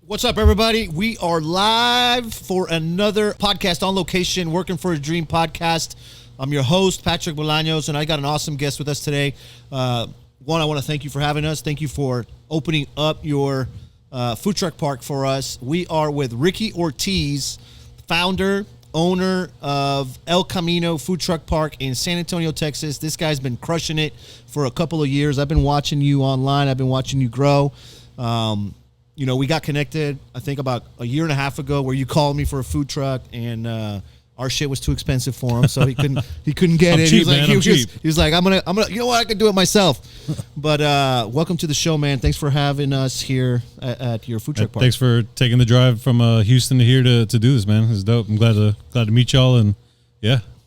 What's up, everybody? We are live for another podcast on location, Working for a Dream podcast. I'm your host, Patrick Bolaños, and I got an awesome guest with us today. One, I want to thank you for having us. Thank you for opening up your food truck park for us. We are with Ricky Ortiz, founder, owner of El Camino Food Truck Park in San Antonio, Texas. This guy's been crushing it for a couple of years. I've been watching you online. I've been watching you grow. We got connected, I think, about a year and a half ago, where you called me for a food truck, and our shit was too expensive for him, so he couldn't get it. Cheap, He was like, I'm gonna, you know what, I can do it myself. But welcome to the show, man. Thanks for having us here at your food truck park. Thanks for taking the drive from Houston to here to do this, man. It's dope. I'm glad to meet y'all and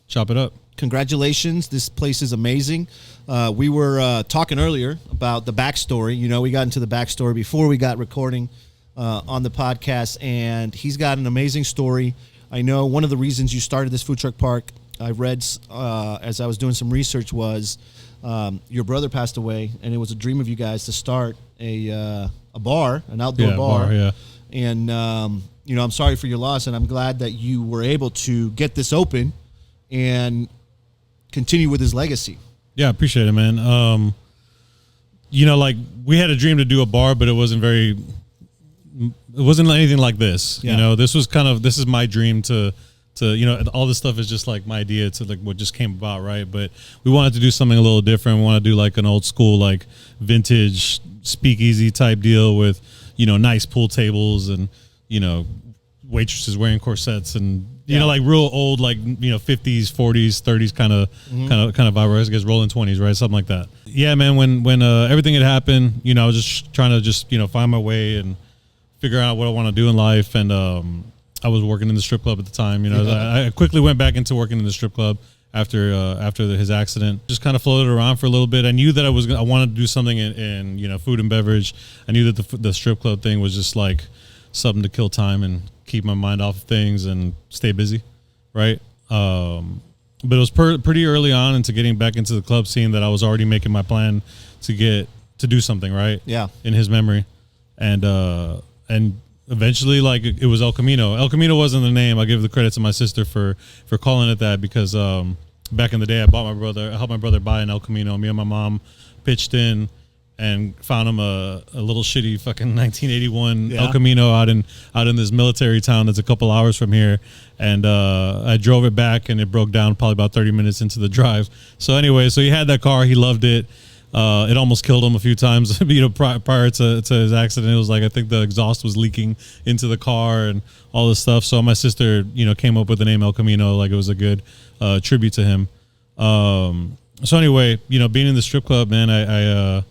chop it up. Congratulations. This place is amazing. We were talking earlier about the backstory. We got into the backstory before we got recording on the podcast, and he's got an amazing story. I know one of the reasons you started this food truck park, I read as I was doing some research, was your brother passed away, and it was a dream of you guys to start a bar, an outdoor bar. Yeah. And, I'm sorry for your loss, and I'm glad that you were able to get this open and continue with his legacy. Yeah, I appreciate it, man. We had a dream to do a bar, but it wasn't anything like this. Yeah. This is my dream to all this stuff is just like my idea to like what just came about, right? But we wanted to do something a little different. We want to do like an old school, like vintage speakeasy type deal with, nice pool tables and, waitresses wearing corsets and, like real old, like, 50s, 40s, 30s kind of vibe, I guess rolling 20s, right? Something like that. Yeah, man, when everything had happened, I was just trying to find my way and figure out what I want to do in life. And I was working in the strip club at the time. I quickly went back into working in the strip club after his accident. Just kind of floated around for a little bit. I knew that I wanted to do something in food and beverage. I knew that the strip club thing was just like something to kill time and keep my mind off of things and stay busy, right? But it was pretty early on into getting back into the club scene that I was already making my plan to do something, right? Yeah. In his memory. And eventually, like, it was El Camino. El Camino wasn't the name. I give the credit to my sister for calling it that, because back in the day, I helped my brother buy an El Camino. Me and my mom pitched in and found him a little shitty fucking 1981 El Camino out in this military town that's a couple hours from here. And I drove it back, and it broke down probably about 30 minutes into the drive. So anyway, he had that car. He loved it. It almost killed him a few times, prior to his accident. It was like, I think the exhaust was leaking into the car and all this stuff. So my sister, came up with the name El Camino, like it was a good tribute to him. So anyway, being in the strip club, man, I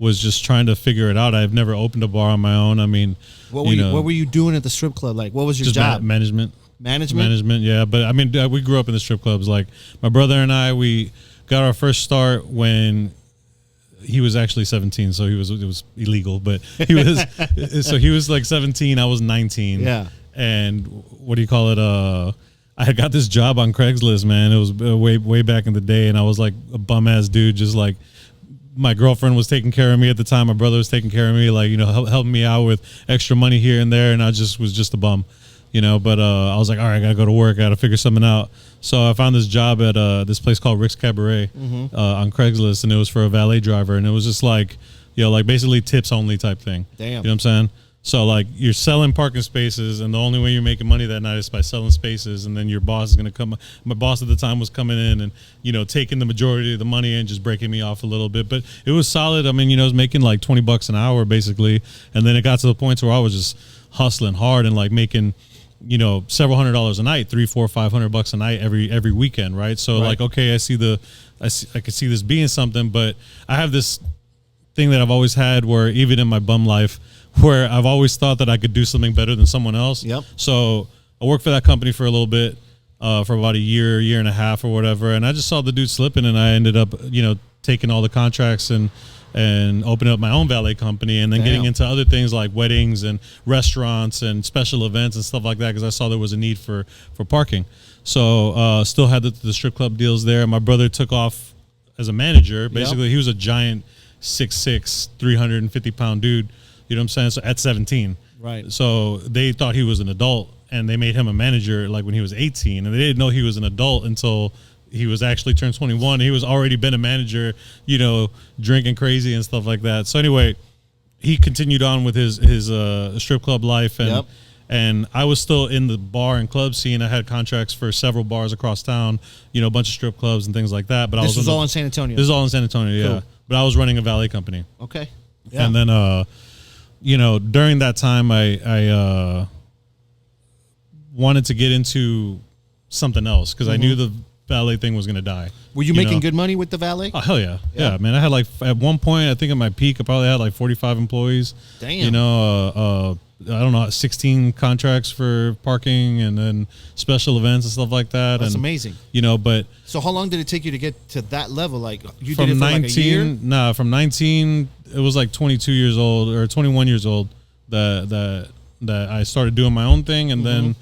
was just trying to figure it out. I've never opened a bar on my own. I mean, what were you doing at the strip club? Like, what was your just job? Management, yeah. But I mean, we grew up in the strip clubs. Like, my brother and I, we got our first start when he was actually 17, so it was illegal, but he was like 17, I was 19. Yeah. And what do you call it? I had got this job on Craigslist, man. It was way back in the day, and I was like a bum ass dude, just like, my girlfriend was taking care of me at the time. My brother was taking care of me, like, helping me out with extra money here and there. And I was just a bum, but I was like, all right, I got to go to work. I got to figure something out. So I found this job at this place called Rick's Cabaret on Craigslist. And it was for a valet driver. And it was just like, like basically tips only type thing. Damn. You know what I'm saying? So like, you're selling parking spaces, and the only way you're making money that night is by selling spaces. And then your boss is going to come. My boss at the time was coming in and, taking the majority of the money and just breaking me off a little bit. But it was solid. I mean, I was making like $20 an hour basically. And then it got to the point where I was just hustling hard and like making, several $100s a night, $300, $400, $500 a night every weekend. Right. So like, okay, I could see this being something, but I have this thing that I've always had where even in my bum life, where I've always thought that I could do something better than someone else. Yep. So I worked for that company for a little bit, for about a year and a half or whatever. And I just saw the dude slipping, and I ended up, taking all the contracts and opening up my own valet company, and then getting into other things like weddings and restaurants and special events and stuff like that, because I saw there was a need for parking. So still had the strip club deals there. My brother took off as a manager. Basically, he was a giant 6'6", 350-pound dude. You know what I'm saying? So at 17. Right. So they thought he was an adult, and they made him a manager like when he was 18, and they didn't know he was an adult until he was actually turned 21. He was already been a manager, drinking crazy and stuff like that. So anyway, he continued on with his strip club life, and and I was still in the bar and club scene. I had contracts for several bars across town, a bunch of strip clubs and things like that. But this was all in San Antonio. This is all in San Antonio, yeah. Cool. But I was running a valet company. Okay. Yeah. And then, during that time, I wanted to get into something else because I knew the valet thing was going to die. Were you making good money with the valet? Oh, hell yeah. Yeah, man. I had at one point, I think at my peak, I probably had 45 employees. Damn. I don't know, 16 contracts for parking and then special events and stuff like that. That's and, amazing. But so how long did it take you to get to that level? Like you from did it for 19, like a year? Nah, from 19, it was like 22 years old or 21 years old that I started doing my own thing. And then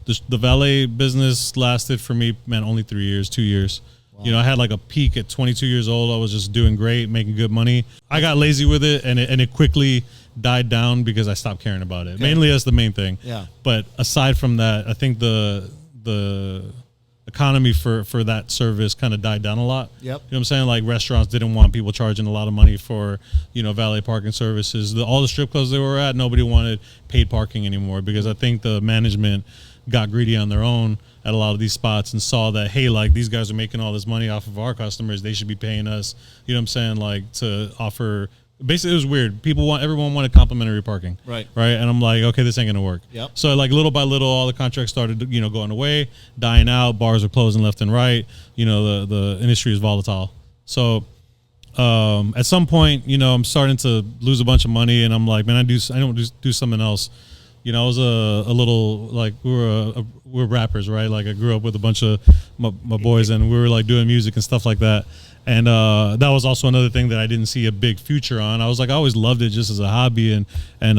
the valet business lasted for me, man, only 2 years. Wow. I had like a peak at 22 years old. I was just doing great, making good money. I got lazy with it, and it quickly died down because I stopped caring about it. Okay. Mainly that's the main thing. Yeah. But aside from that, I think the economy for that service kind of died down a lot. Yep. You know what I'm saying? Like restaurants didn't want people charging a lot of money for, valet parking services. All the strip clubs they were at, nobody wanted paid parking anymore because I think the management got greedy on their own at a lot of these spots and saw that, hey, like these guys are making all this money off of our customers. They should be paying us, you know what I'm saying? Like to offer, basically it was weird. Everyone wanted complimentary parking. Right. And I'm like, okay, this ain't going to work. Yep. So like little by little, all the contracts started, going away, dying out. Bars are closing left and right. The industry is volatile. So, at some point, I'm starting to lose a bunch of money and I'm like, man, I don't do something else. I was a little like we're rappers, right? Like I grew up with a bunch of my boys, and we were like doing music and stuff like that. And that was also another thing that I didn't see a big future on. I was like, I always loved it just as a hobby and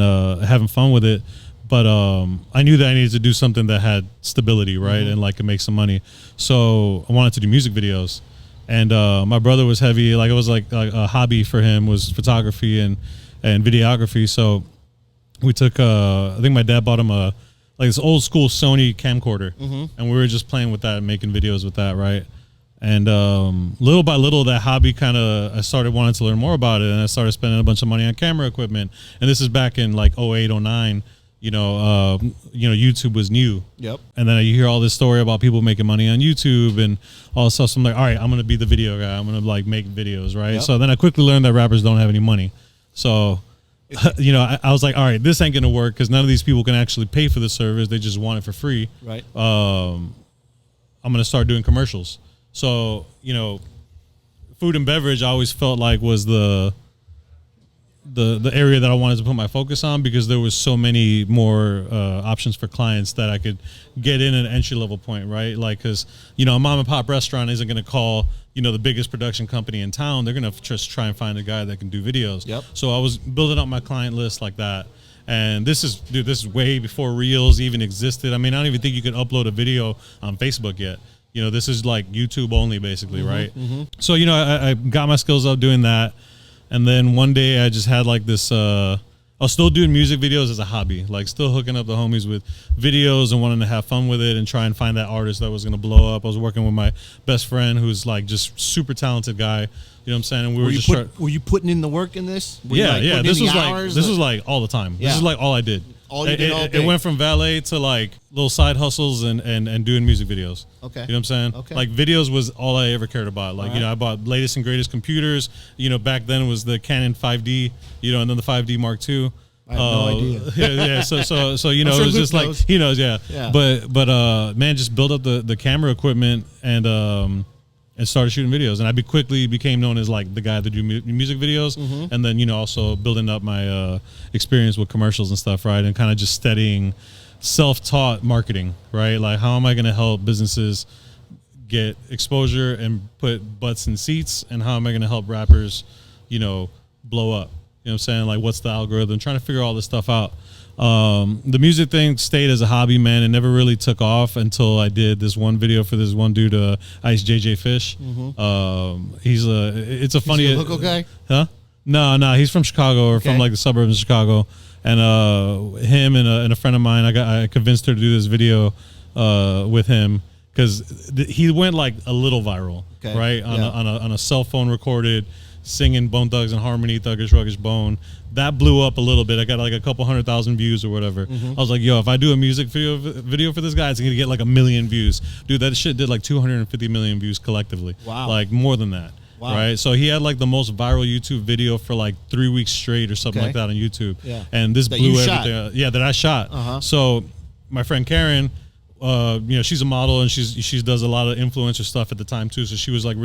having fun with it. But I knew that I needed to do something that had stability, right, and like could make some money. So I wanted to do music videos. And my brother was heavy, like it was like a hobby for him was photography and videography. So we took, I think my dad bought him this old school Sony camcorder, and we were just playing with that and making videos with that, right? And little by little, that hobby I started wanting to learn more about it, and I started spending a bunch of money on camera equipment. And this is back in like 08, 09. YouTube was new. Yep. And then you hear all this story about people making money on YouTube and all this stuff. So I'm like, all right, I'm gonna be the video guy. I'm gonna like make videos, right? Yep. So then I quickly learned that rappers don't have any money. So I was like, all right, this ain't going to work because none of these people can actually pay for the service. They just want it for free. Right. I'm going to start doing commercials. So, food and beverage I always felt like was the area that I wanted to put my focus on because there was so many more options for clients that I could get in at an entry level point, right? Like, because, a mom and pop restaurant isn't going to call, the biggest production company in town. They're going to just try and find a guy that can do videos. Yep. So I was building up my client list like that. And this is way before Reels even existed. I mean, I don't even think you could upload a video on Facebook yet. This is like YouTube only basically, right? Mm-hmm. So, I got my skills up doing that. And then one day I just had like this, I was still doing music videos as a hobby, like still hooking up the homies with videos and wanting to have fun with it and try and find that artist that was going to blow up. I was working with my best friend who's like just super talented guy. You know what I'm saying? And we were you putting in the work in this? Were yeah, you, like, This was like all the time. Yeah. This is like all I did. All you did all day. It went from valet to like little side hustles and doing music videos. Okay. You know what I'm saying? Okay. Like videos was all I ever cared about. Like, I bought latest and greatest computers. Back then it was the Canon 5D, and then the 5D Mark II. I have no idea. Yeah. So it was just like, he knows, yeah. But man, just built up the camera equipment and started shooting videos, and I quickly became known as like the guy that do music videos, and then also building up my experience with commercials and stuff, right, and kind of just studying self-taught marketing, right, like how am I going to help businesses get exposure and put butts in seats, and how am I going to help rappers, blow up. You know what I'm saying? Like, what's the algorithm? Trying to figure all this stuff out. The music thing stayed as a hobby, man. It never really took off until I did this one video for this one dude, Ice JJ Fish. It's a funny local guy. Huh? No, he's from Chicago or from like the suburbs of Chicago. And him and a friend of mine, I convinced her to do this video with him because he went like a little viral, right? On a cell phone recorded singing Bone Thugs and Harmony, Thuggish Ruggish Bone. That blew up a little bit. I got like a couple 100,000 views or whatever. I was like, yo, if I do a music video for this guy, it's gonna get like 1 million views. Dude, that shit did like 250 million views collectively. Wow. Like more than that. Wow. Right, so he had like the most viral YouTube video for like 3 weeks straight or something like that on YouTube. Yeah, and this blew everything. Yeah, that I shot. So my friend Karen, she's a model and she does a lot of influencer stuff at the time too. So she was like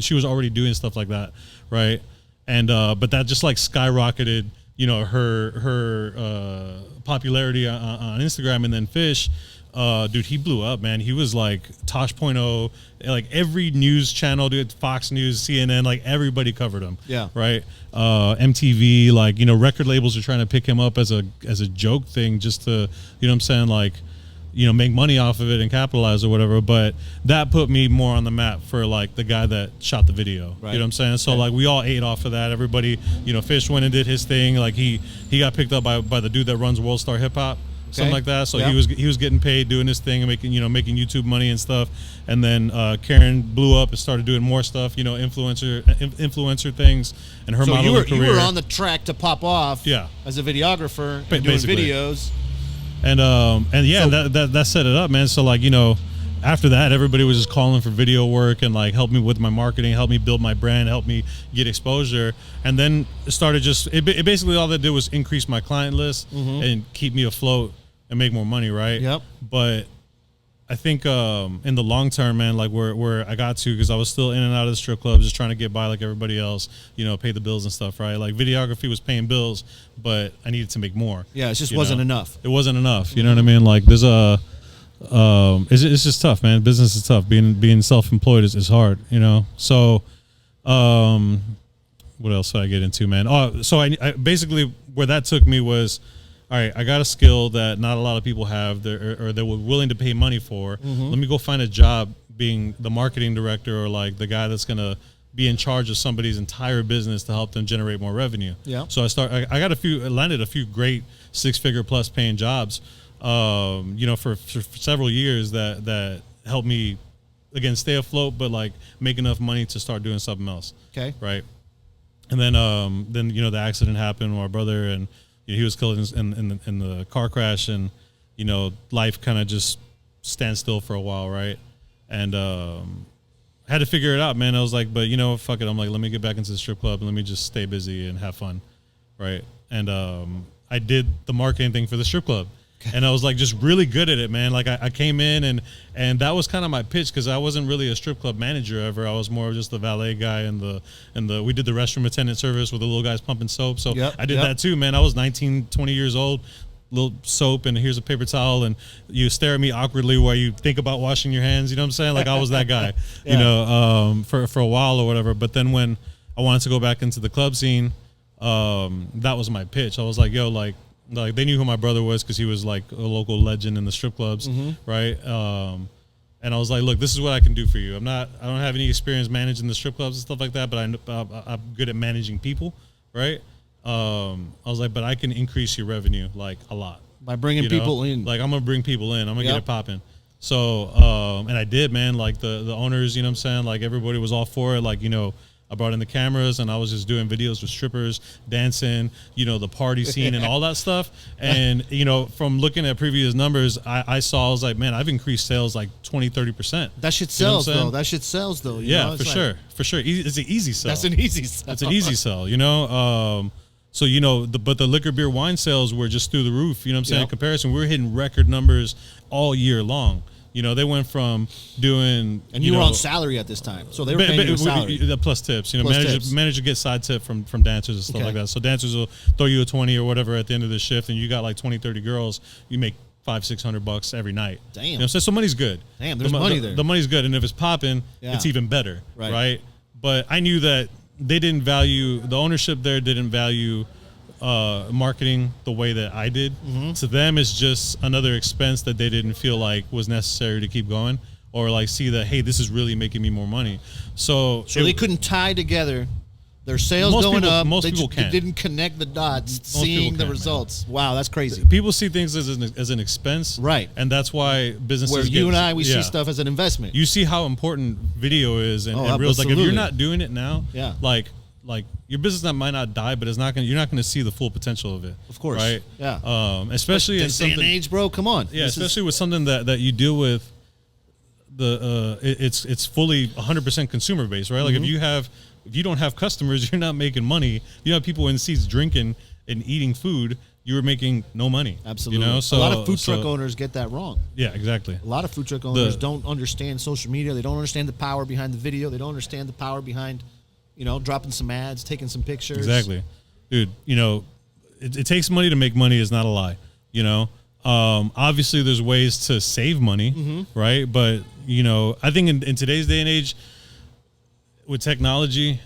she was already doing stuff like that, right? And but that just like skyrocketed, her popularity on Instagram. And then Fish, dude, he blew up, man. He was like Tosh.0, like every news channel, dude, Fox News, CNN, like everybody covered him. Yeah. Right. MTV, like, record labels are trying to pick him up as a joke thing just to, what I'm saying, like, make money off of it and capitalize or whatever. But that put me more on the map for like the guy that shot the video. Right. You know what I'm saying? So like we all ate off of that. Everybody, Fish went and did his thing. Like he got picked up by the dude that runs World Star Hip Hop. Something like that. So he was getting paid doing his thing and making YouTube money and stuff. And then Karen blew up and started doing more stuff, influencer things and her modeling career. You were on the track to pop off as a videographer and doing videos. And that set it up, man. So like, after that, everybody was just calling for video work and like help me with my marketing, help me build my brand, help me get exposure. And then it started it basically all that did was increase my client list and keep me afloat and make more money, right? Yep. But I think in the long term, man, like where I got to, because I was still in and out of the strip clubs, just trying to get by like everybody else, pay the bills and stuff, right? Like videography was paying bills, but I needed to make more. Yeah, it just wasn't enough. It wasn't enough. You know what I mean? Like there's it's just tough, man. Business is tough. Being self-employed is hard, So, what else did I get into, man? Oh, so I basically where that took me was, all right, I got a skill that not a lot of people have, or they were willing to pay money for. Let me go find a job being the marketing director or like the guy that's gonna be in charge of somebody's entire business to help them generate more revenue. Yeah. So I landed a few great 6-figure plus paying jobs. For several years that helped me again stay afloat, but like make enough money to start doing something else. Okay. Right. And then the accident happened with my brother, and he was killed in the car crash, and life kind of just stands still for a while, right? And had to figure it out, man. I was like, but fuck it. I'm like, let me get back into the strip club and let me just stay busy and have fun, right? And I did the marketing thing for the strip club. And I was like just really good at it, man. Like I came in and that was kind of my pitch, because I wasn't really a strip club manager ever. I was more of just the valet guy and we did the restroom attendant service with the little guys pumping soap. So I did that too, man. I was 19, 20 years old, little soap and here's a paper towel, and you stare at me awkwardly while you think about washing your hands. You know what I'm saying? Like I was that guy, for a while or whatever. But then when I wanted to go back into the club scene, that was my pitch. I was like, yo, like they knew who my brother was because he was like a local legend in the strip clubs, right? And I was like, look, this is what I can do for you. I don't have any experience managing the strip clubs and stuff like that, but I'm good at managing people, right? I was like, but I can increase your revenue like a lot by bringing people in. Like I'm gonna bring people in. I'm gonna get it popping. So and I did, man. Like the owners, you know what I'm saying? Like everybody was all for it. Like I brought in the cameras and I was just doing videos with strippers, dancing, the party scene and all that stuff. And, from looking at previous numbers, I saw, I was like, man, I've increased sales like 20, 30%. That shit sells, though. That shit sells, though. Yeah, for sure. For sure. It's an easy sell. That's an easy sell. It's an easy sell, So, but the liquor, beer, wine sales were just through the roof. You know what I'm saying? In comparison, we were hitting record numbers all year long. They went from doing... And you were on salary at this time, so they were paying you a salary. Plus tips. Managers to get side tip from dancers and stuff like that. So dancers will throw you a 20 or whatever at the end of the shift, and you got like 20, 30 girls, you make $500-600 every night. Damn. You know what I'm saying? So money's good. Damn, there's money there. The money's good, and if it's popping, it's even better, right? But I knew that the ownership there didn't value marketing the way that I did. To them, it's just another expense that they didn't feel like was necessary to keep going, or like see that, hey, this is really making me more money. So they couldn't tie together Their sales Most going people- up. most they people they can't. didn't connect the dots, people seeing the can't, man. results. Wow, that's crazy. People see things as an expense, Right. And that's why businesses. Where you get- and I, we yeah. see stuff as an investment. You see how important video is and Oh, reels. Like if absolutely. you're not doing it now, Yeah. like your business might not die, but it's not gonna. You're not gonna see the full potential of it. Of course. right? Yeah. Especially in This day and something. age, bro. Come on. Yeah, This is- especially with something that you deal with. It's fully 100% consumer based, right? Like Mm-hmm. if you don't have customers, you're not making money. You have people in seats drinking and eating food. You're making no money. Absolutely. You know, so a lot of food truck owners get that wrong. Yeah, exactly. A lot of food truck owners don't understand social media. They don't understand the power behind the video. They don't understand the power behind, dropping some ads, taking some pictures. Exactly, dude. It takes money to make money is not a lie. Obviously there's ways to save money, right? But I think in today's day and age, with technology,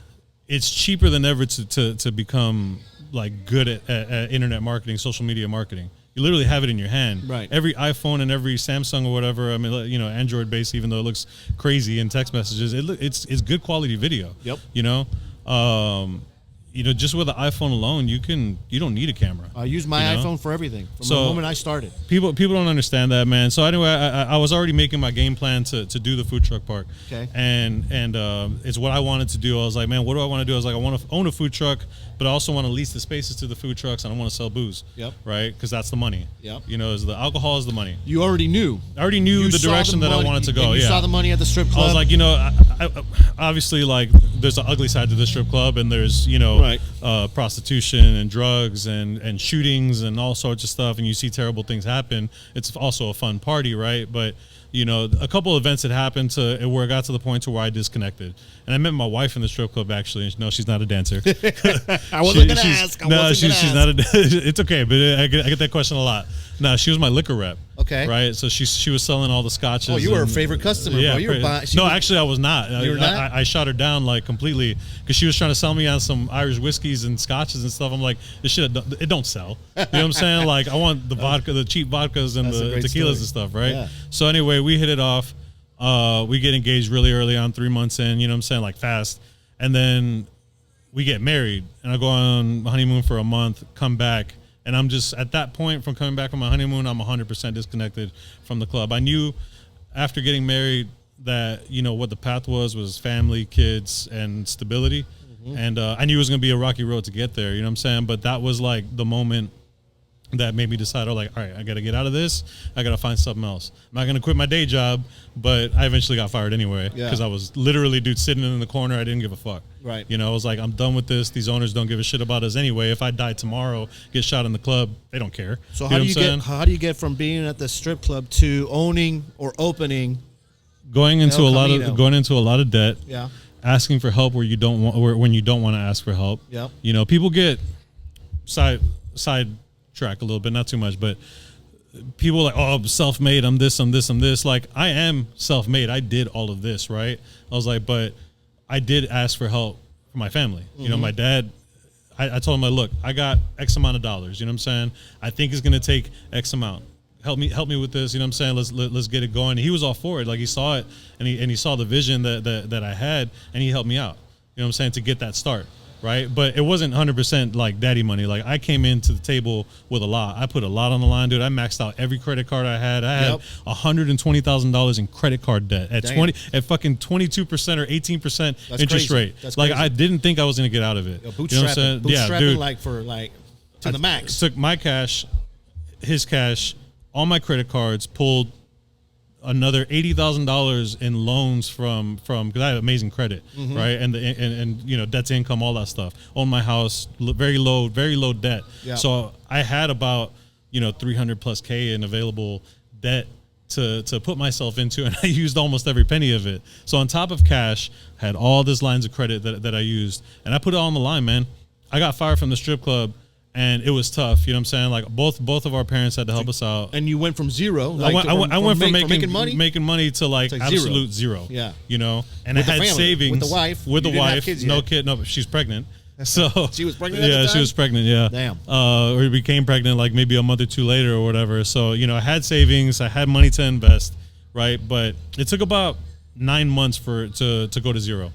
it's cheaper than ever to become like good at internet marketing, social media marketing. You literally have it in your hand. Right. Every iPhone and every Samsung or whatever. I mean, Android based, even though it looks crazy in text messages, it's good quality video. Yep. Just with the iPhone alone, you don't need a camera. I use my iPhone for everything from the moment I started. People don't understand that, man. So anyway, I was already making my game plan to do the food truck park. Okay. And it's what I wanted to do. I was like, man, what do I want to do? I was like, I want to own a food truck, but I also want to lease the spaces to the food trucks, and I want to sell booze. Yep. Right? Because that's the money. Yep. Is the alcohol is the money. You already knew. I already knew You the saw direction that I money- wanted to go. and you Yeah. saw the money at the strip club. I was like, I obviously, like, there's an ugly side to the strip club, and there's, Right. prostitution and drugs and shootings and all sorts of stuff, and you see terrible things happen. It's also a fun party, right? But a couple of events had happened to where it got to the point to where I disconnected, and I met my wife in the strip club actually. And no, she's not a dancer. I wasn't gonna ask. She's not a. It's okay, but I get that question a lot. No, she was my liquor rep. Okay. Right. So she was selling all the scotches. Oh, you were a and- favorite customer, yeah, bro. You were pretty- buying. No, actually, I was not. You were not? I shot her down like completely because she was trying to sell me on some Irish whiskeys and scotches and stuff. I'm like, this shit, it don't sell. You know what I'm saying? Like, I want the vodka, the cheap vodkas and That's a the great tequilas story. and stuff, right? Yeah. So anyway, we hit it off. We get engaged really early on, 3 months in. You know what I'm saying? Like fast, and then we get married, and I go on honeymoon for a month, come back. And I'm just, at that point, from coming back from my honeymoon, I'm 100% disconnected from the club. I knew after getting married that, what the path was family, kids, and stability. And I knew it was going to be a rocky road to get there, you know what I'm saying? But that was like the moment that made me decide, all right, I got to get out of this. I got to find something else. I'm not going to quit my day job, but I eventually got fired anyway because I was literally, dude, sitting in the corner. I didn't give a fuck. Right. I was like, I'm done with this. These owners don't give a shit about us anyway. If I die tomorrow, get shot in the club, they don't care. So You how know do you what I'm saying? how do you get from being at the strip club to owning or opening? going into El a lot Camino. of going into a lot of debt, Yeah. asking for help where you don't want, or when you don't want to ask for help. Yep. People get sidetrack a little bit, not too much, but people are like, oh, I'm self-made, I'm this. Like, I am self-made. I did all of this, right? I was like, but I did ask for help from my family. My dad, I told him, like, look, I got X amount of dollars, you know what I'm saying? I think it's going to take X amount. Help me with this, you know what I'm saying? Let's get it going. And he was all for it. Like, he saw it and he saw the vision that I had, and he helped me out. You know what I'm saying? To get that start. Right. But it wasn't 100% like daddy money. Like, I came into the table with a lot. I put a lot on the line, dude. I maxed out every credit card I had. I had $120,000 in credit card debt at fucking 22% or 18% interest crazy. rate. That's like, crazy. I didn't think I was going to get out of it. Bootstrapping, you know what I'm saying? bootstrapping, dude. like to the max. Took my cash, his cash, all my credit cards, pulled another $80,000 in loans from because I have amazing credit, right? And debt to income, all that stuff. Own my house, very low debt. Yeah. So I had about 300 plus K in available debt to put myself into, and I used almost every penny of it. So on top of cash, I had all these lines of credit that I used, and I put it all on the line, man. I got fired from the strip club. And it was tough, you know what I'm saying? Like, both of our parents had to help us out. And you went from zero. I went from making money to like absolute zero. Yeah. And With I had the family, savings with the wife. With You the didn't have wife, kids no yet. kid, no, she's pregnant. So She was pregnant at Yeah, the she time? was pregnant. Yeah. Damn. Or became pregnant like maybe a month or two later or whatever. So I had savings, I had money to invest, right? But it took about 9 months to go to zero.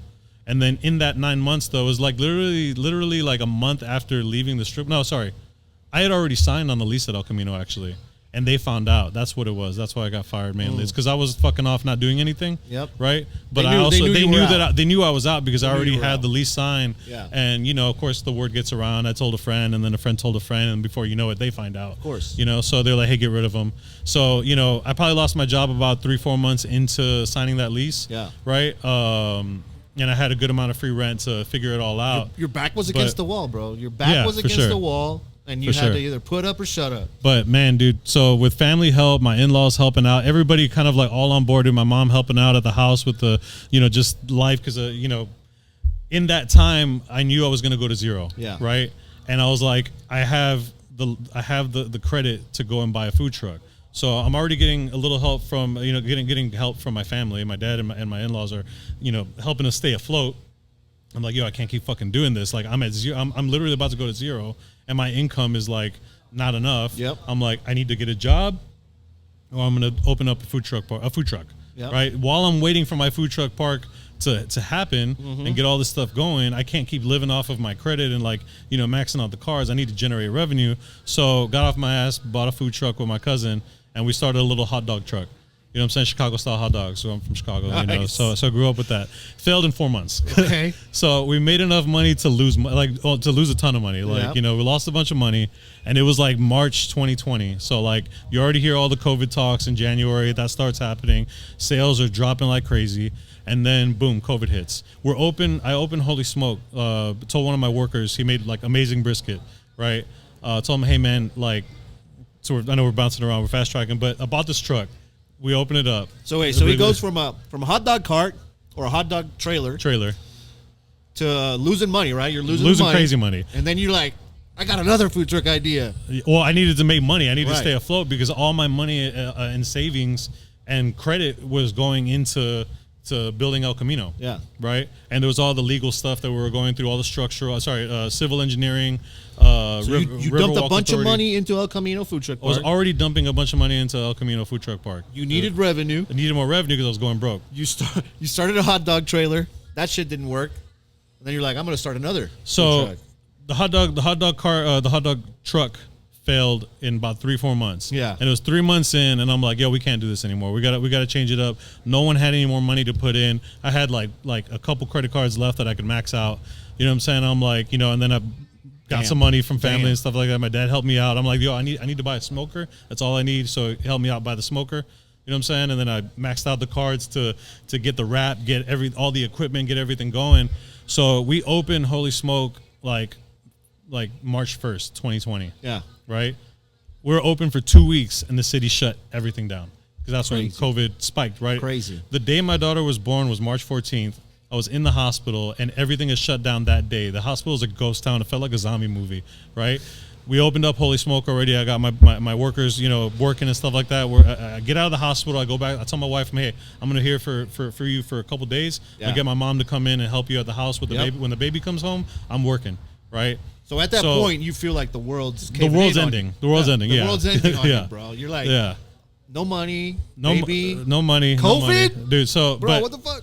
And then in that 9 months, though, it was like literally like a month after leaving the strip. No, sorry. I had already signed on the lease at El Camino, actually. And they found out. That's what it was. That's why I got fired mainly. It's because I was fucking off not doing anything. Yep. Right? But they knew I was out because I already had the lease signed. Yeah. And, you know, of course, the word gets around. I told a friend, and then a friend told a friend, and before you know it, they find out. Of course. You know, so they're like, hey, get rid of him. So, you know, I probably lost my job about 3-4 months into signing that lease. Yeah. Right? And I had a good amount of free rent to figure it all out. Your back was against the wall, bro. Your back was against the wall. And you had to either put up or shut up. But, man, dude, so with family help, my in-laws helping out, everybody kind of like all on board, and my mom helping out at the house with the, you know, just life. Because, you know, in that time, I knew I was going to go to zero. Yeah. Right? And I was like, I have the credit to go and buy a food truck. So I'm already getting a little help from, you know, getting help from my family. My dad and my in-laws are, you know, helping us stay afloat. I'm like, yo, I can't keep fucking doing this. Like, I'm at zero. I'm literally about to go to zero, and my income is like not enough. Yep. I'm like, I need to get a job, or I'm gonna open up a food truck. Yep. Right. While I'm waiting for my food truck park to happen and get all this stuff going, I can't keep living off of my credit and, like, you know, maxing out the cars. I need to generate revenue. So got off my ass, bought a food truck with my cousin, and we started a little hot dog truck. You know what I'm saying? Chicago-style hot dogs. So I'm from Chicago, nice. You know. So I grew up with that. Failed in 4 months. Okay. So we made enough money to lose a ton of money. Like, you know, we lost a bunch of money, and it was like March 2020. So, like, you already hear all the COVID talks in January. That starts happening. Sales are dropping like crazy. And then, boom, COVID hits. We're open. I opened Holy Smoke. Told one of my workers, he made, like, amazing brisket, right? Told him, hey, man, like, so I know we're bouncing around. We're fast-tracking. But I bought this truck. We open it up. So wait, so he goes from a hot dog cart or a hot dog trailer to losing money, right? You're losing money, crazy money, and then you're like, I got another food truck idea. Well, I needed to make money. I needed to stay afloat because all my money and savings and credit was going into building El Camino. Yeah. Right. And there was all the legal stuff that we were going through, all the structural, civil engineering. So you dumped a bunch of money into El Camino Food Truck Park. I was already dumping a bunch of money into El Camino Food Truck Park. You needed revenue. I needed more revenue because I was going broke. You started a hot dog trailer. That shit didn't work. And then you're like, I'm going to start another food truck. the hot dog truck failed in about 3-4 months. Yeah. And it was 3 months in, and I'm like, yo, we can't do this anymore. We gotta change it up. No one had any more money to put in. I had like a couple credit cards left that I could max out. You know what I'm saying? I'm like, you know, and then I got some money from family and stuff like that. My dad helped me out. I'm like, yo, I need to buy a smoker. That's all I need. So he helped me out buy the smoker. You know what I'm saying? And then I maxed out the cards to get the wrap, get all the equipment, get everything going. So we opened Holy Smoke like March 1st, 2020. Yeah. Right? We were open for 2 weeks and the city shut everything down because that's when COVID spiked, right? Crazy. The day my daughter was born was March 14th. I was in the hospital and everything is shut down that day. The hospital is a ghost town. It felt like a zombie movie, right? We opened up Holy Smoke already. I got my workers, you know, working and stuff like that. I get out of the hospital. I go back. I tell my wife, hey, I'm going to here for you for a couple of days. I get my mom to come in and help you at the house with the baby. When the baby comes home, I'm working, right? So at that point, you feel like the world's ending. The world's ending. The world's ending on you, bro. You're like, no money, baby, no money, COVID, no money. Dude. So, bro, what the fuck?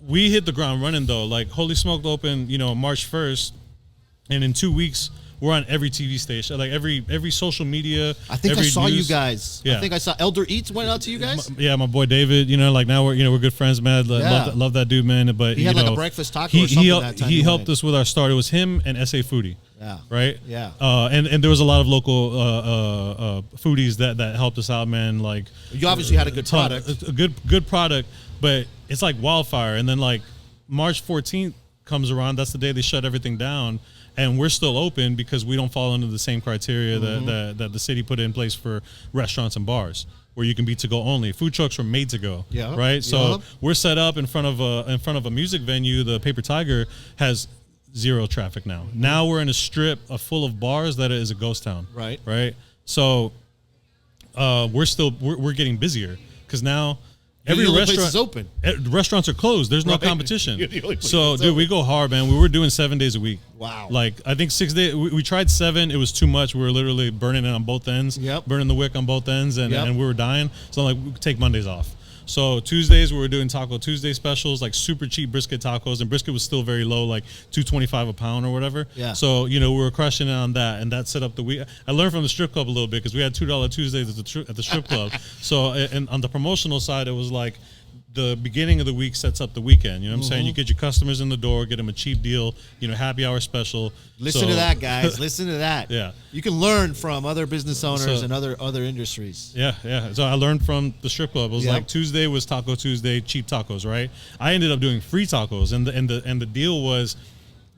We hit the ground running though. Like Holy Smoke opened, you know, March 1st, and in 2 weeks we're on every TV station, like every social media. I think I saw news. You guys. Yeah. I think I saw Elder Eats went out to you guys. My boy David. You know, like now we're good friends, man. Love that dude, man. But he had like a breakfast taco or something that time. He helped us with our start. It was him and SA Foodie. Yeah. Right. Yeah. And there was a lot of local foodies that helped us out, man. Like you obviously had a good product. A good product, but it's like wildfire. And then like March 14th comes around. That's the day they shut everything down. And we're still open because we don't fall under the same criteria that the city put in place for restaurants and bars, where you can be to go only. Food trucks were made to go. Yeah. Right. So we're set up in front of a music venue. The Paper Tiger has zero traffic now. Now we're in a strip full of bars that is a ghost town. Right. Right. So we're getting busier because now. Every restaurant is open. Restaurants are closed. There's no competition. So, dude, we go hard, man. We were doing 7 days a week. Wow. Like, I think 6 days. We tried 7. It was too much. We were literally burning it on both ends. Yep. Burning the wick on both ends, and we were dying. So, I'm like, we could take Mondays off. So Tuesdays we were doing Taco Tuesday specials, like super cheap brisket tacos, and brisket was still very low, like $2.25 a pound or whatever. Yeah. So we were crushing it on that, and that set up the week. I learned from the strip club a little bit because we had $2 Tuesdays at the strip club. So and on the promotional side, it was like the beginning of the week sets up the weekend. You know what I'm saying? You get your customers in the door, get them a cheap deal, happy hour special. Listen to that, guys. Listen to that. Yeah. You can learn from other business owners and other industries. Yeah. So I learned from the strip club. It was like Tuesday was Taco Tuesday, cheap tacos, right? I ended up doing free tacos, and the deal was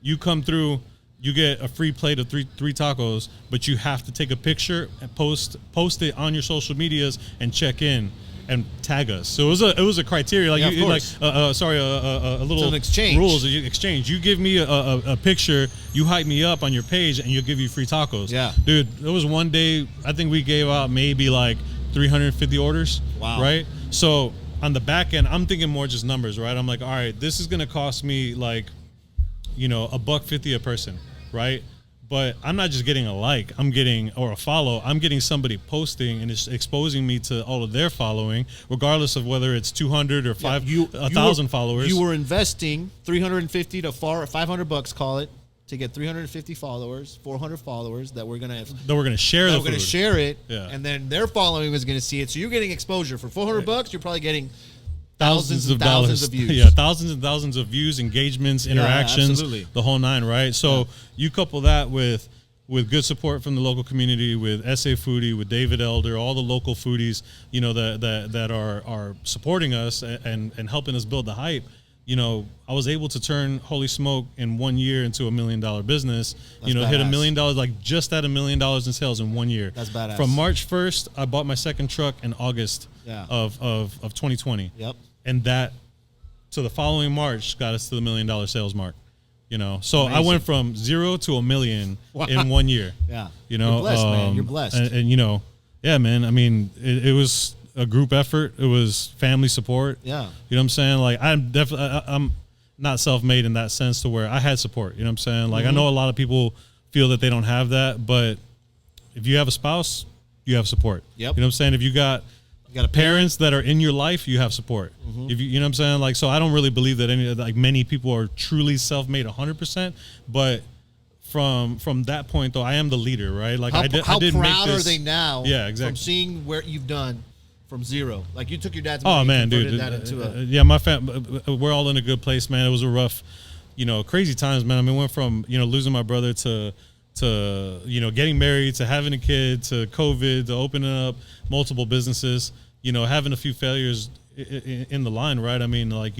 you come through, you get a free plate of three tacos, but you have to take a picture and post it on your social medias and check in and tag us. So it was a criteria, like a little exchange. Rules that you exchange. You give me a picture, you hype me up on your page, and you'll give you free tacos. Yeah, dude, there was one day I think we gave out maybe like 350 orders. Wow. Right. So on the back end, I'm thinking more just numbers, right? I'm like, all right, this is gonna cost me like, $1.50 a person, right? But I'm not just getting a like, or a follow. I'm getting somebody posting and it's exposing me to all of their following, regardless of whether it's 200 or 1,000 followers. You were investing $350 to $500, call it, to get 350 followers, 400 followers that we're gonna share. We're gonna share it, yeah. And then their following is gonna see it. So you're getting exposure for $400. You're probably getting thousands of views. Yeah, thousands and thousands of views, engagements, interactions, the whole nine, right? So you couple that with good support from the local community, with SA Foodie, with David Elder, all the local foodies, that are supporting us and helping us build the hype. I was able to turn Holy Smoke in 1 year into $1 million business. That's hit badass. $1 million, like just at $1 million in sales in 1 year. That's badass. From March 1st, I bought my second truck in August of 2020. Yep. And that, to the following March, got us to the $1 million sales mark. So amazing. I went from 0 to $1 million in 1 year. Yeah. You're blessed, man. You're blessed. And yeah, man. I mean, it was a group effort. It was family support. Yeah. You know what I'm saying? Like, I'm not self-made in that sense to where I had support. You know what I'm saying? Like, I know a lot of people feel that they don't have that, but if you have a spouse, you have support. Yep. You know what I'm saying? If you got parents that are in your life, you have support. If you know what I'm saying? Like, so I don't really believe that many people are truly self-made 100%, but from that point though, I am the leader, right? Like, how I did proud make this, are they now? Yeah, exactly. From seeing where you've done from zero, like you took your dad's Oh money man, and dude. converted that into yeah, my we're all in a good place, man. It was a rough, crazy times, man. I mean, went from losing my brother to getting married, to having a kid, to COVID, to opening up multiple businesses, having a few failures in the line, right? I mean, like,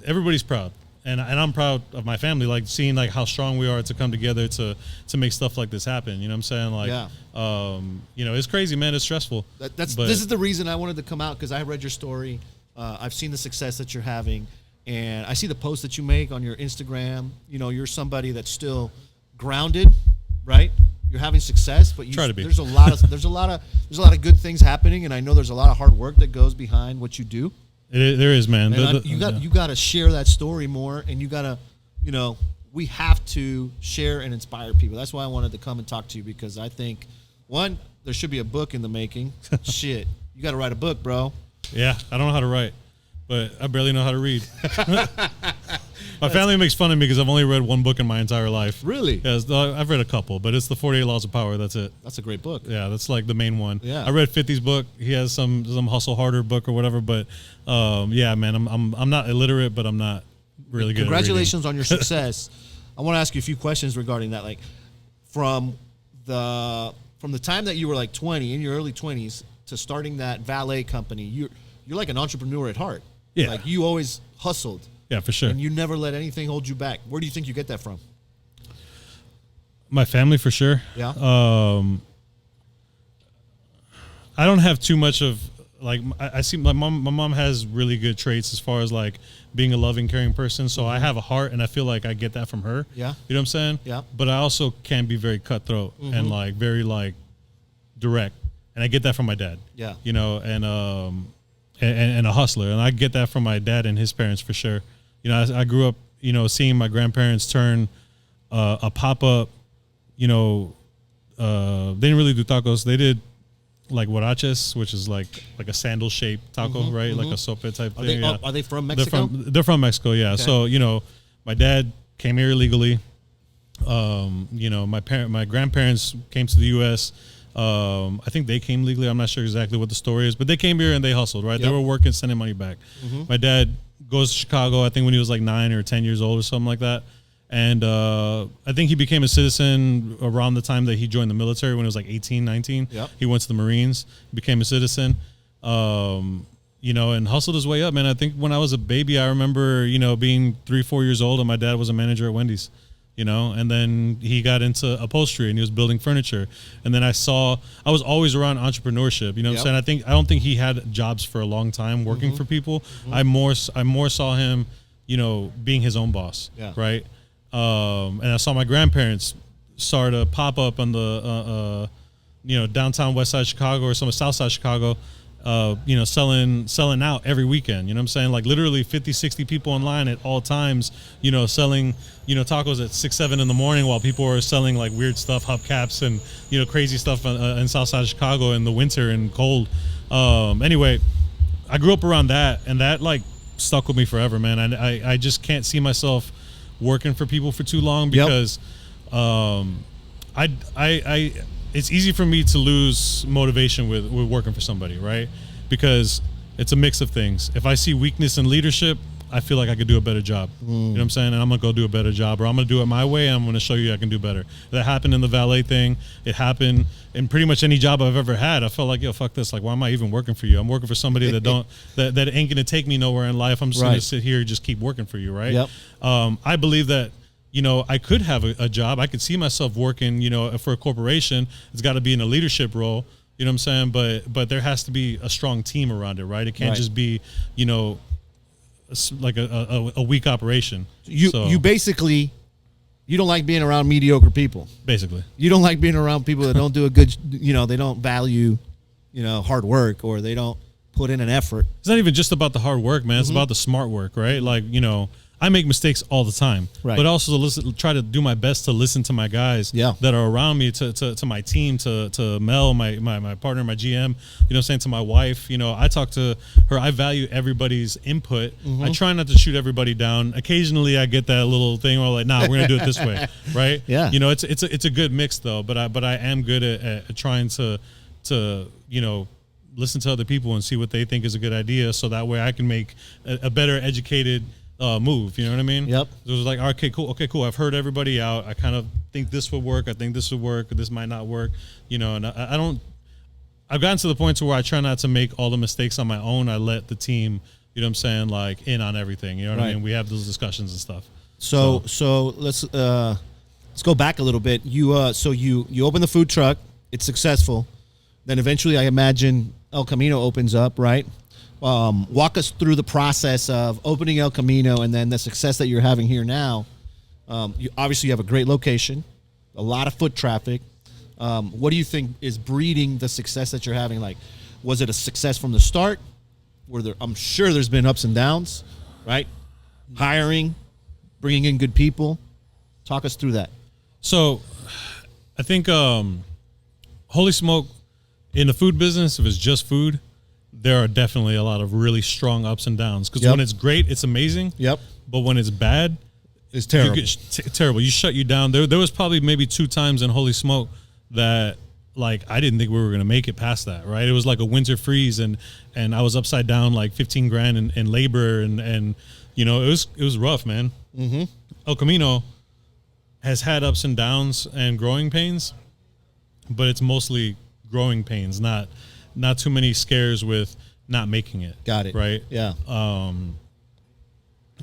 everybody's proud. And I'm proud of my family, like seeing like how strong we are to come together to make stuff like this happen. You know what I'm saying? Like, it's crazy, man. It's stressful. This is the reason I wanted to come out, because I read your story. I've seen the success that you're having, and I see the posts that you make on your Instagram. You're somebody that's still grounded, right? You're having success, but try to be. There's a lot of good things happening, and I know there's a lot of hard work that goes behind what you do. There is, man. You got to share that story more, and you got to, we have to share and inspire people. That's why I wanted to come and talk to you, because I think, one, there should be a book in the making. Shit, you got to write a book, bro. Yeah, I don't know how to write, but I barely know how to read. My family makes fun of me because I've only read one book in my entire life. Really? Yeah, I've read a couple, but it's the 48 Laws of Power. That's it. That's a great book. Yeah, that's like the main one. Yeah. I read 50's book. He has some Hustle Harder book or whatever, but yeah, man, I'm not illiterate, but I'm not really good. Congratulations on your success. I want to ask you a few questions regarding that. Like, from the time that you were like 20, in your early 20s, to starting that valet company, you're like an entrepreneur at heart. Yeah. Like, you always hustled. Yeah, for sure. And you never let anything hold you back. Where do you think you get that from? My family, for sure. Yeah. I don't have too much of, like, I see my mom has really good traits as far as like being a loving, caring person. So I have a heart, and I feel like I get that from her. Yeah. You know what I'm saying? Yeah. But I also can be very cutthroat and like very like direct, and I get that from my dad. Yeah. And a hustler, and I get that from my dad and his parents for sure. I grew up, seeing my grandparents turn a pop up. They didn't really do tacos. They did like huaraches, which is like a sandal shaped taco, right? Like a sope type thing. Are they from Mexico? They're from Mexico, yeah. Okay. So, you know, my dad came here illegally. You know, my grandparents came to the U.S. I think they came legally. I'm not sure exactly what the story is, but they came here and they hustled, right? Yep. They were working, sending money back. My dad goes to Chicago, I think when he was like 9 or 10 years old or something like that. And I think he became a citizen around the time that he joined the military when he was like 18, 19. Yep. He went to the Marines, became a citizen, you know, and hustled his way up, man. I think when I was a baby, I remember, you know, being 3, 4 years old and my dad was a manager at Wendy's, you know, and then he got into upholstery and he was building furniture. And then I was always around entrepreneurship, you know what I'm saying? I don't think he had jobs for a long time working for people. I more saw him, you know, being his own boss, right? And I saw my grandparents start to pop up on the, you know, downtown west side Chicago or some south side Chicago, you know, selling out every weekend. You know what I'm saying? Like literally 50, 60 people online at all times, you know, selling, you know, tacos at 6, 7 in the morning while people are selling like weird stuff, hubcaps and, you know, crazy stuff in south side of Chicago in the winter and cold. Anyway, I grew up around that and that like stuck with me forever, man. And I just can't see myself working for people for too long because it's easy for me to lose motivation with working for somebody, right? Because it's a mix of things. If I see weakness in leadership, I feel like I could do a better job. You know what I'm saying? And I'm going to go do a better job, or I'm going to do it my way and I'm going to show you I can do better. That happened in the valet thing. It happened in pretty much any job I've ever had. I felt like, yo, fuck this. Like, why am I even working for you? I'm working for somebody that ain't going to take me nowhere in life. I'm just going to sit here and just keep working for you, right? Yep. I believe that, you know, I could have a job. I could see myself working, you know, for a corporation. It's got to be in a leadership role. You know what I'm saying? But there has to be a strong team around it, right? It can't just be, you know, like a weak operation. You basically, you don't like being around mediocre people. Basically. You don't like being around people that don't do a good, you know, they don't value, you know, hard work, or they don't put in an effort. It's not even just about the hard work, man. It's about the smart work, right? Like, you know, I make mistakes all the time, but also try to do my best to listen to my guys that are around me, to my team, to Mel, my partner, my GM, you know what I'm saying, to my wife. You know, I talk to her. I value everybody's input. I try not to shoot everybody down. Occasionally I get that little thing where I'm like, nah, we're going to do it this way, right? Yeah. You know, it's a good mix though, but I am good at trying to, you know, listen to other people and see what they think is a good idea, so that way I can make a better educated move, you know what I mean? Yep. So it was like, okay, cool. I've heard everybody out. I kind of think this would work. I think this would work. This might not work, you know. And I've gotten to the point to where I try not to make all the mistakes on my own. I let the team, you know what I'm saying, like in on everything. You know what I mean? We have those discussions and stuff. So let's go back a little bit. You open the food truck. It's successful. Then eventually, I imagine El Camino opens up, right? Walk us through the process of opening El Camino and then the success that you're having here now. You have a great location, a lot of foot traffic. What do you think is breeding the success that you're having? Like, was it a success from the start? I'm sure there's been ups and downs, right? Hiring, bringing in good people. Talk us through that. So I think Holy Smoke, in the food business, if it's just food, there are definitely a lot of really strong ups and downs. Because when it's great, it's amazing. Yep. But when it's bad, it's terrible. Terrible. You shut you down. There was probably maybe 2 times in Holy Smoke that, like, I didn't think we were going to make it past that, right? It was like a winter freeze, and I was upside down like 15 grand in labor, and you know, it was rough, man. Mm-hmm. El Camino has had ups and downs and growing pains, but it's mostly growing pains, not too many scares with not making it. Got it. Right? Yeah.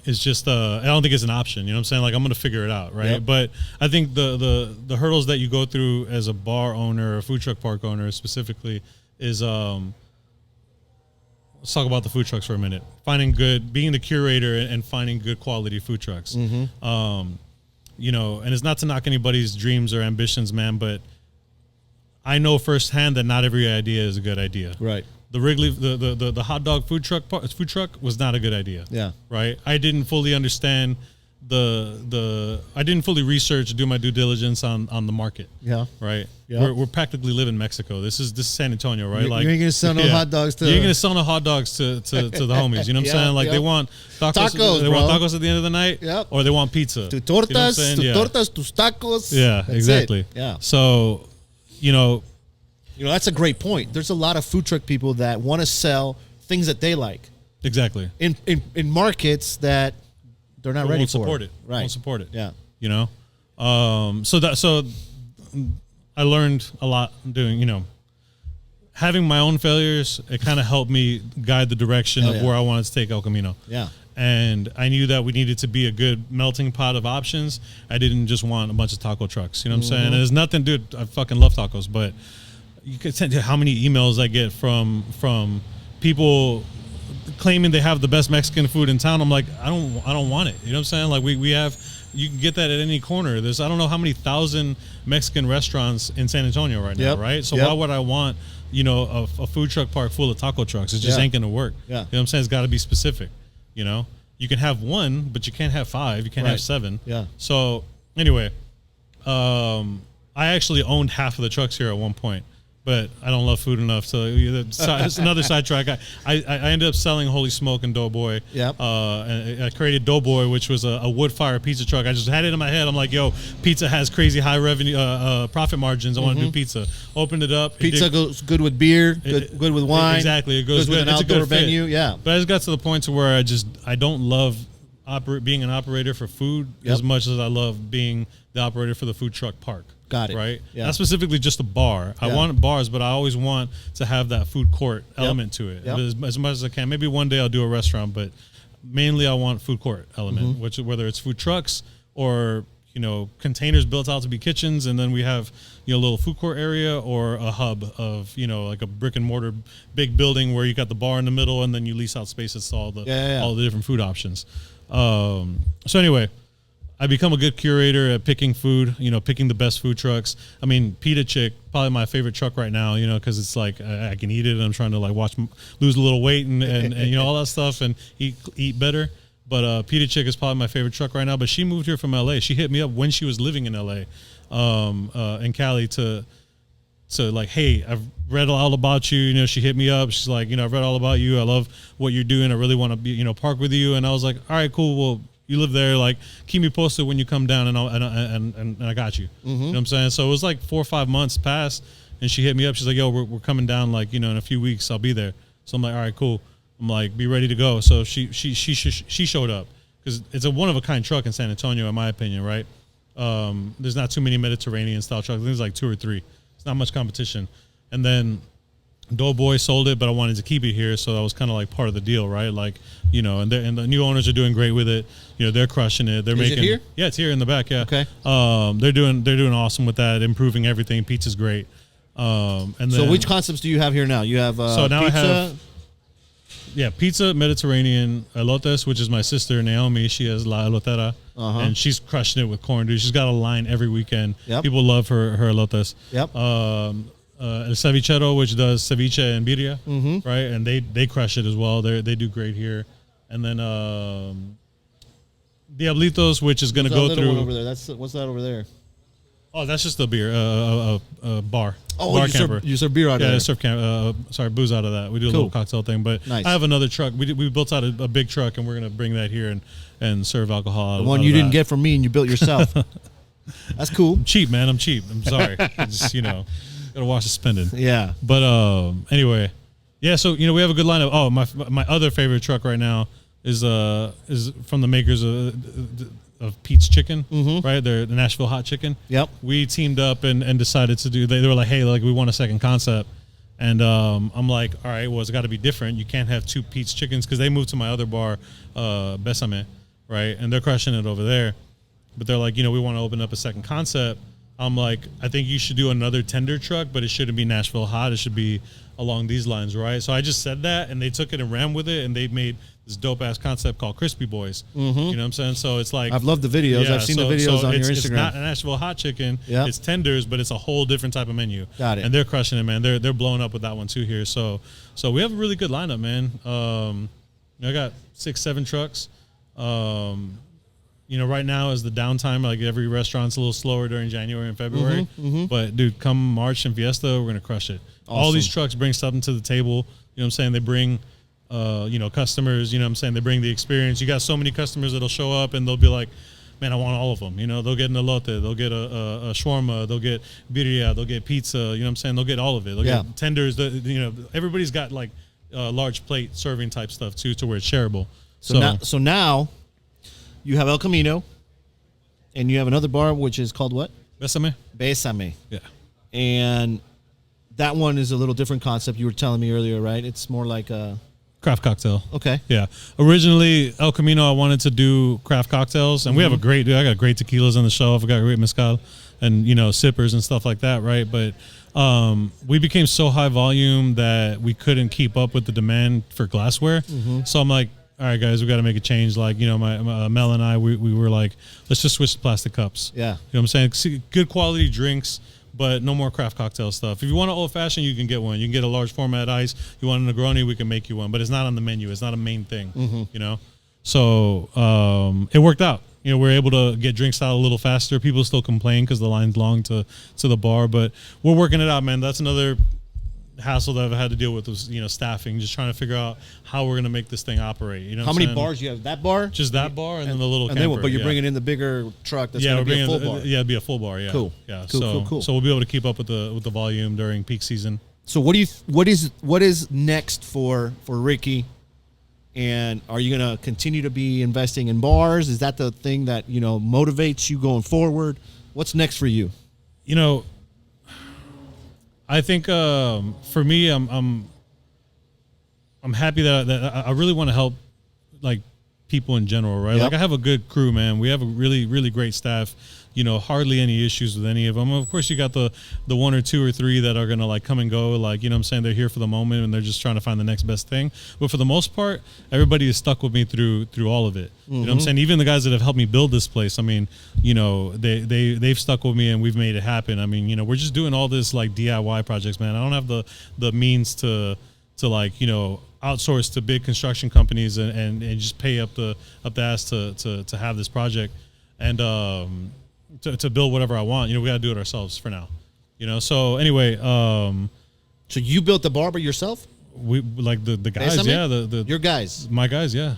It's just I don't think it's an option, you know what I'm saying? Like, I'm going to figure it out, right? Yep. But I think the hurdles that you go through as a bar owner or a food truck park owner specifically is let's talk about the food trucks for a minute. Being the curator and finding good quality food trucks. Mm-hmm. You know, and it's not to knock anybody's dreams or ambitions, man, but I know firsthand that not every idea is a good idea. Right. The Wrigley, the hot dog food truck was not a good idea. Yeah. Right. I didn't fully understand I didn't fully research, do my due diligence on the market. Yeah. Right. Yeah. We're practically live in Mexico. This is San Antonio, right? You ain't gonna sell no hot dogs to. You ain't gonna sell no hot dogs to the homies. You know what I'm saying? Like they want tacos. They want tacos at the end of the night. Yep. Or they want pizza. Tu tortas, tortas, tus tacos. Yeah, That's exactly. it. Yeah. So, that's a great point. There's a lot of food truck people that want to sell things that they like. Exactly. In markets that they're not ready won't for. Support it. Right. Won't support it. Yeah. So I learned a lot doing, having my own failures. It kind of helped me guide the direction of where I wanted to take El Camino. Yeah. And I knew that we needed to be a good melting pot of options. I didn't just want a bunch of taco trucks. You know what I'm saying? And there's nothing, dude. I fucking love tacos, but you can send how many emails I get from people claiming they have the best Mexican food in town. I'm like, I don't want it. You know what I'm saying? Like we have, you can get that at any corner. There's, I don't know how many thousand Mexican restaurants in San Antonio right now, right? So why would I want, a food truck park full of taco trucks? It just ain't going to work. Yeah. You know what I'm saying? It's got to be specific, You can have one, but you can't have five. You can't have seven. Yeah. So anyway, I actually owned half of the trucks here at one point. But I don't love food enough to. It's another sidetrack. I ended up selling Holy Smoke and Doughboy. Yep. And I created Doughboy, which was a wood fire pizza truck. I just had it in my head. I'm like, yo, pizza has crazy high revenue, profit margins. I want to do pizza. Opened it up. Pizza goes good with beer. Good with wine. Exactly. It goes with an outdoor venue. Yeah. But I just got to the point to where I don't love being an operator for food as much as I love being the operator for the food truck park. Got it. Right? Yeah. Not specifically just a bar. I want bars, but I always want to have that food court element to it as much as I can. Maybe one day I'll do a restaurant, but mainly I want food court element, which whether it's food trucks or containers built out to be kitchens, and then we have a little food court area or a hub of like a brick and mortar big building where you got the bar in the middle, and then you lease out spaces to all the different food options. So anyway, I become a good curator at picking food, picking the best food trucks. I mean, Pita Chick, probably my favorite truck right now, because it's like I can eat it and I'm trying to lose a little weight and all that stuff and eat better. But Pita Chick is probably my favorite truck right now. But she moved here from LA. She hit me up when she was living in LA, in Cali to like, hey, I've read all about you. She hit me up. She's like, I've read all about you. I love what you're doing. I really want to be, park with you. And I was like, all right, cool. Well, you live there, like, keep me posted when you come down, and I got you. You know what I'm saying? So it was like 4 or 5 months passed, and she hit me up. She's like, yo, we're coming down, like, in a few weeks, I'll be there. So I'm like, all right, cool. I'm like, be ready to go. So she showed up because it's a one of a kind truck in San Antonio, in my opinion, right? There's not too many Mediterranean style trucks. I think there's like 2 or 3. It's not much competition. And then Doughboy sold it, but I wanted to keep it here, so that was kind of like part of the deal, right? Like, and the new owners are doing great with it. They're crushing it. They're making it here? Yeah, it's here in the back. Yeah. Okay. They're doing awesome with that, improving everything. Pizza's great. And then, so which concepts do you have here now? You have so now pizza. I have pizza, Mediterranean, elotes, which is my sister Naomi. She has La Elotera, and she's crushing it with corn, dude. She's got a line every weekend. Yep. People love her elotes. Yep. El Cevichero, which does ceviche and birria, right? And they crush it as well. They do great here. And then Diablitos, which is going to go through. One over there. What's that over there? Oh, that's just a beer, a bar. Oh, bar camper. You serve beer out of there. Yeah, serve booze out of that. We do a little cocktail thing, but nice. I have another truck. We built out a big truck, and we're going to bring that here and serve alcohol out of that. The one you didn't get from me and you built yourself. That's cool. I'm cheap, man. I'm cheap. I'm sorry. I just, gotta watch the spending. Yeah. But anyway, yeah. So we have a good lineup. Oh, my other favorite truck right now is from the makers of Pete's Chicken, right? They're the Nashville Hot Chicken. Yep. We teamed up and decided to do. They were like, hey, like we want a second concept, and I'm like, all right, well, it's got to be different. You can't have 2 Pete's Chickens because they moved to my other bar, Besame, right? And they're crushing it over there. But they're like, we want to open up a second concept. I'm like, I think you should do another tender truck, but it shouldn't be Nashville Hot. It should be along these lines, right? So I just said that, and they took it and ran with it, and they made this dope-ass concept called Crispy Boys. You know what I'm saying? So it's like... I've loved the videos. Yeah, I've seen the videos on your Instagram. It's not a Nashville Hot Chicken. Yep. It's tenders, but it's a whole different type of menu. Got it. And they're crushing it, man. They're blowing up with that one, too, here. So we have a really good lineup, man. I got 6, 7 trucks. right now is the downtime. Like every restaurant's a little slower during January and February. But dude, come March and Fiesta, we're gonna crush it. Awesome. All these trucks bring something to the table. You know what I'm saying? They bring, customers. You know what I'm saying? They bring the experience. You got so many customers that'll show up and they'll be like, man, I want all of them. They'll get an elote, they'll get a shawarma, they'll get birria, they'll get pizza. You know what I'm saying? They'll get all of it. They'll get tenders. Everybody's got like large plate serving type stuff too, to where it's shareable. So now you have El Camino, and you have another bar which is called what? Bésame. Yeah. And that one is a little different concept. You were telling me earlier, right? It's more like a craft cocktail. Okay. Yeah. Originally, El Camino, I wanted to do craft cocktails, and we have I got great tequilas on the shelf. I got great mezcal and, sippers and stuff like that, right? But we became so high volume that we couldn't keep up with the demand for glassware. So I'm like, all right, guys, we got to make a change. Like, my Mel and I, we were like, let's just switch to plastic cups. Yeah. You know what I'm saying? See, good quality drinks, but no more craft cocktail stuff. If you want an old fashioned, you can get one. You can get a large format ice. You want a Negroni, we can make you one, but it's not on the menu. It's not a main thing, So it worked out. We're able to get drinks out a little faster. People still complain because the line's long to the bar, but we're working it out, man. That's another hassle that I've had to deal with was, staffing, just trying to figure out how we're going to make this thing operate. How many bars you have? That bar? Just that bar and then the little camper. But you're bringing in the bigger truck that's going to be a full bar. Yeah, it'd be a full bar, yeah. Cool. Yeah. Cool. So we'll be able to keep up with the volume during peak season. So what is next for Ricky? And are you going to continue to be investing in bars? Is that the thing that, motivates you going forward? What's next for you? I think for me, I'm happy that I really want to help like people in general, right? Yep. Like I have a good crew, man. We have a really, really great staff. Hardly any issues with any of them. Of course, you got the one or two or three that are gonna like come and go. Like I'm saying, they're here for the moment and they're just trying to find the next best thing. But for the most part, everybody is stuck with me through all of it. You know what I'm saying? Even the guys that have helped me build this place. I mean, they've stuck with me and we've made it happen. I mean, we're just doing all this like DIY projects, man. I don't have the means to like outsource to big construction companies and just pay up the ass to have this project and to build whatever I want. We got to do it ourselves for now. So anyway, so you built the bar by yourself? We like the guys, yeah, your guys, my guys, yeah.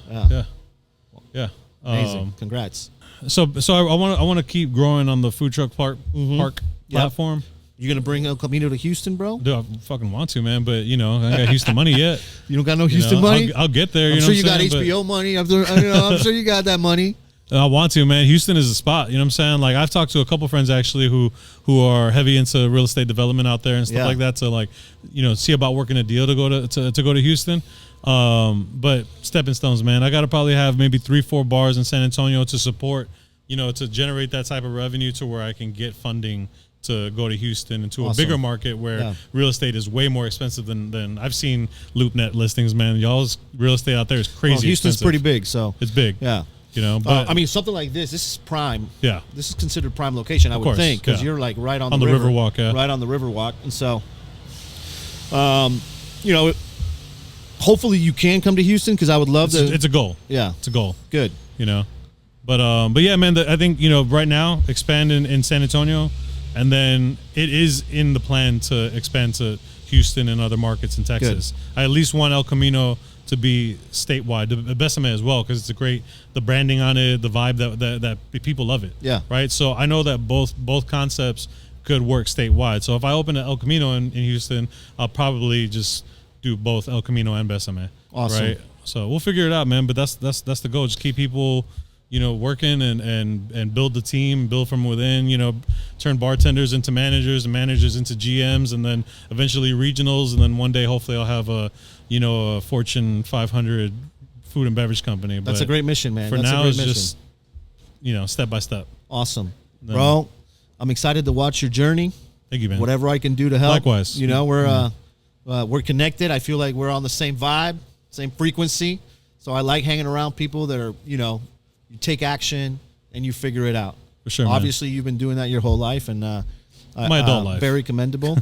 Amazing. Congrats. So I want to keep growing on the food truck park platform. You gonna bring El Camino to Houston, bro? Dude, I fucking want to, man, but I ain't got Houston money yet. You don't got no Houston money? I'll get there. I'm sure you got HBO money. I'm sure you got that money. I want to, man. Houston is a spot. You know what I'm saying? Like I've talked to a couple friends actually who are heavy into real estate development out there and stuff like that to like, see about working a deal to go to Houston. But stepping stones, man. I got to probably have maybe 3-4 bars in San Antonio to support, to generate that type of revenue to where I can get funding to go to Houston and to a bigger market where real estate is way more expensive than I've seen LoopNet listings, man. Y'all's real estate out there is crazy. Well, Houston's expensive. Pretty big, so it's big. Yeah. But I mean, something like this is prime. Yeah. This is considered prime location, I would think, because you're like right on the river walk, right on the river walk, and so, hopefully you can come to Houston because I would love to. It's a goal. Yeah, it's a goal. Good. But yeah, man. I think right now expand in San Antonio, and then it is in the plan to expand to Houston and other markets in Texas. Good. I at least want El Camino to be statewide, the Bésame as well, because it's the branding on it, the vibe that people love it. Yeah. Right. So I know that both concepts could work statewide. So if I open an El Camino in Houston, I'll probably just do both El Camino and Bésame. Awesome. Right. So we'll figure it out, man. But that's the goal. Just keep people, working and build the team, build from within. Turn bartenders into managers and managers into GMs, and then eventually regionals, and then one day hopefully I'll have a Fortune 500 food and beverage company. That's a great mission, man. For now, it's just step by step. Awesome, bro. I'm excited to watch your journey. Thank you, man. Whatever I can do to help. Likewise. We're connected. I feel like we're on the same vibe, same frequency. So I like hanging around people that are, you take action and you figure it out. For sure. Obviously, you've been doing that your whole life, and my adult life. Very commendable.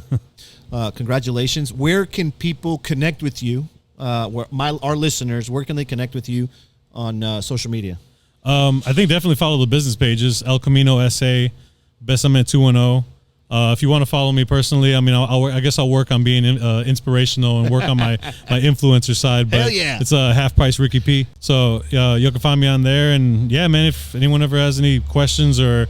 Congratulations. Where can people connect with you? Our listeners, where can they connect with you on social media? I think definitely follow the business pages. El Camino SA, Besame 210. If you want to follow me personally, I mean, I guess I'll work on being inspirational and work on my influencer side. But Hell yeah. It's a half price Ricky P. So you can find me on there. And yeah, man, if anyone ever has any questions or,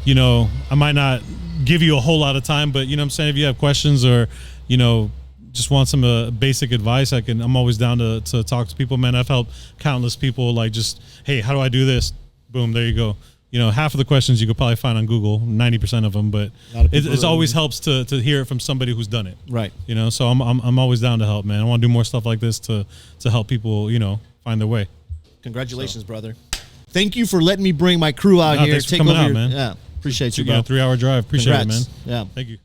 you know, I might not give you a whole lot of time, but you know what I'm saying? If you have questions or, you know, just want some basic advice, I'm always down to talk to people, man. I've helped countless people, like just, hey, how do I do this? Boom, there you go. You know, half of the questions you could probably find on Google, 90% of them, but it always helps to hear it from somebody who's done it. Right. You know, so I'm always down to help, man. I want to do more stuff like this to help people, you know, find their way. Congratulations, brother. Thank you for letting me bring my crew out here. Thanks for coming out, man. Yeah. Appreciate you, bro. A 3-hour drive. Appreciate Congrats. it, man. Yeah. Thank you.